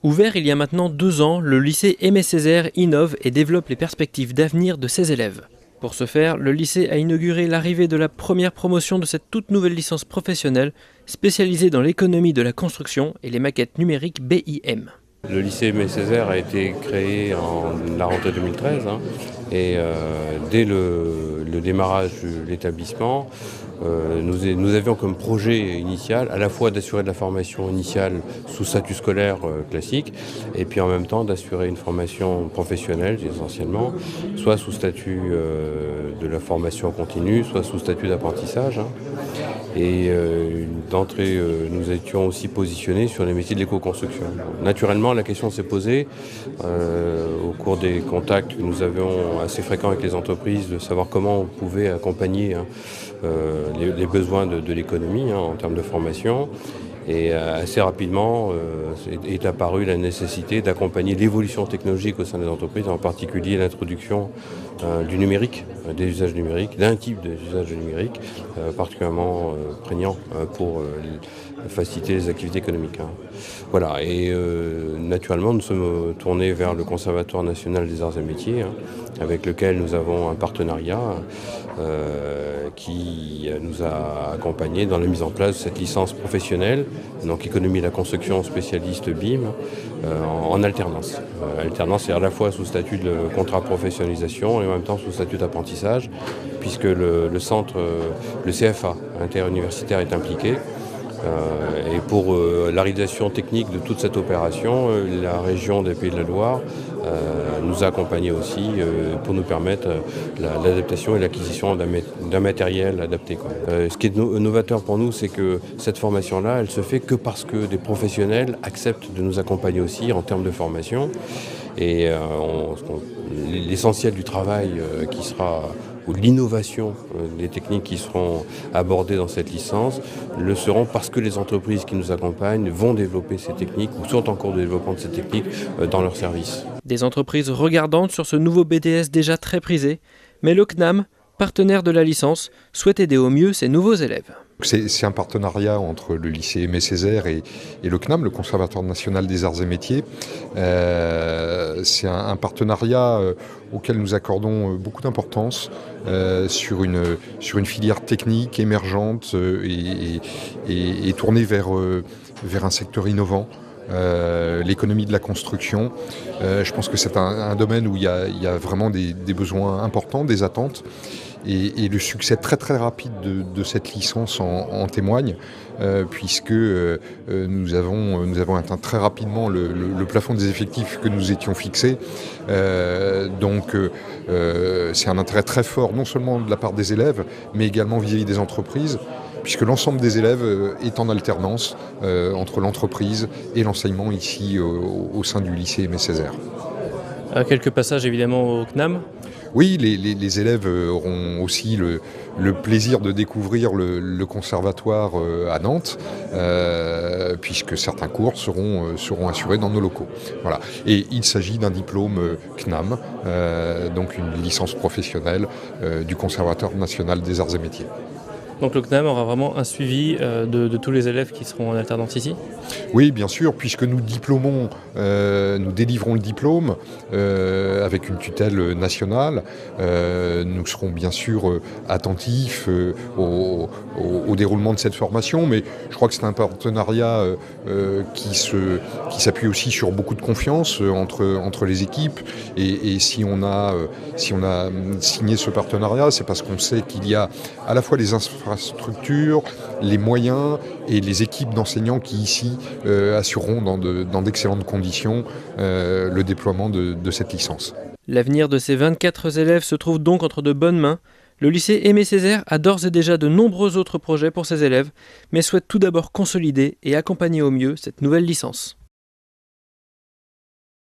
Ouvert il y a maintenant 2 ans, le lycée Aimé Césaire innove et développe les perspectives d'avenir de ses élèves. Pour ce faire, le lycée a inauguré l'arrivée de la première promotion de cette toute nouvelle licence professionnelle spécialisée dans l'économie de la construction et les maquettes numériques BIM. Le lycée Aimé Césaire a été créé en la rentrée 2013 et dès le démarrage de l'établissement, nous avions comme projet initial à la fois d'assurer de la formation initiale sous statut scolaire classique et puis en même temps d'assurer une formation professionnelle essentiellement, soit sous statut de la formation continue, soit sous statut d'apprentissage. Et d'entrée, nous étions aussi positionnés sur les métiers de l'éco-construction. Naturellement, la question s'est posée au cours des contacts que nous avions assez fréquents avec les entreprises de savoir comment on pouvait accompagner les besoins de l'économie en termes de formation. Et assez rapidement est apparue la nécessité d'accompagner l'évolution technologique au sein des entreprises, en particulier l'introduction du numérique, des usages numériques, d'un type d'usage numérique particulièrement prégnant pour faciliter les activités économiques. Voilà, et naturellement nous sommes tournés vers le Conservatoire national des arts et métiers, avec lequel nous avons un partenariat qui nous a accompagnés dans la mise en place de cette licence professionnelle, donc économie de la construction spécialiste BIM, en alternance. Alternance, c'est à la fois sous statut de contrat de professionnalisation et en même temps sous statut d'apprentissage, puisque le centre, le CFA interuniversitaire est impliqué. Et pour la réalisation technique de toute cette opération, la région des Pays de la Loire nous a accompagnés aussi pour nous permettre l'adaptation et l'acquisition d'un matériel adapté. Ce qui est novateur pour nous, c'est que cette formation-là, elle se fait que parce que des professionnels acceptent de nous accompagner aussi en termes de formation. Et l'essentiel du travail qui sera ou l'innovation des techniques qui seront abordées dans cette licence le seront parce que les entreprises qui nous accompagnent vont développer ces techniques ou sont en cours de développement de ces techniques dans leurs services. Des entreprises regardantes sur ce nouveau BTS déjà très prisé, mais le CNAM, partenaire de la licence, souhaite aider au mieux ses nouveaux élèves. C'est un partenariat entre le lycée Aimé Césaire et le CNAM, le Conservatoire national des arts et métiers. C'est un partenariat auquel nous accordons beaucoup d'importance sur une filière technique émergente et tournée vers un secteur innovant. L'économie de la construction. Je pense que c'est un domaine où il y a vraiment des besoins importants, des attentes. Et le succès très très rapide de cette licence en témoigne, puisque nous avons atteint très rapidement le plafond des effectifs que nous étions fixés. Donc c'est un intérêt très fort, non seulement de la part des élèves, mais également vis-à-vis des entreprises, puisque l'ensemble des élèves est en alternance entre l'entreprise et l'enseignement ici au sein du lycée Aimé Césaire. Quelques passages évidemment au CNAM. Oui, les élèves auront aussi le plaisir de découvrir le conservatoire à Nantes, puisque certains cours seront assurés dans nos locaux. Voilà. Et il s'agit d'un diplôme CNAM, donc une licence professionnelle du Conservatoire national des arts et métiers. Donc le CNAM aura vraiment un suivi de tous les élèves qui seront en alternance ici ? Oui, bien sûr, puisque nous délivrons le diplôme avec une tutelle nationale. Nous serons bien sûr attentifs au déroulement de cette formation, mais je crois que c'est un partenariat qui s'appuie aussi sur beaucoup de confiance entre les équipes. Et si on a signé ce partenariat, c'est parce qu'on sait qu'il y a à la fois les infrastructures, les moyens et les équipes d'enseignants qui ici assureront dans d'excellentes conditions le déploiement de cette licence. L'avenir de ces 24 élèves se trouve donc entre de bonnes mains. Le lycée Aimé Césaire a d'ores et déjà de nombreux autres projets pour ses élèves, mais souhaite tout d'abord consolider et accompagner au mieux cette nouvelle licence.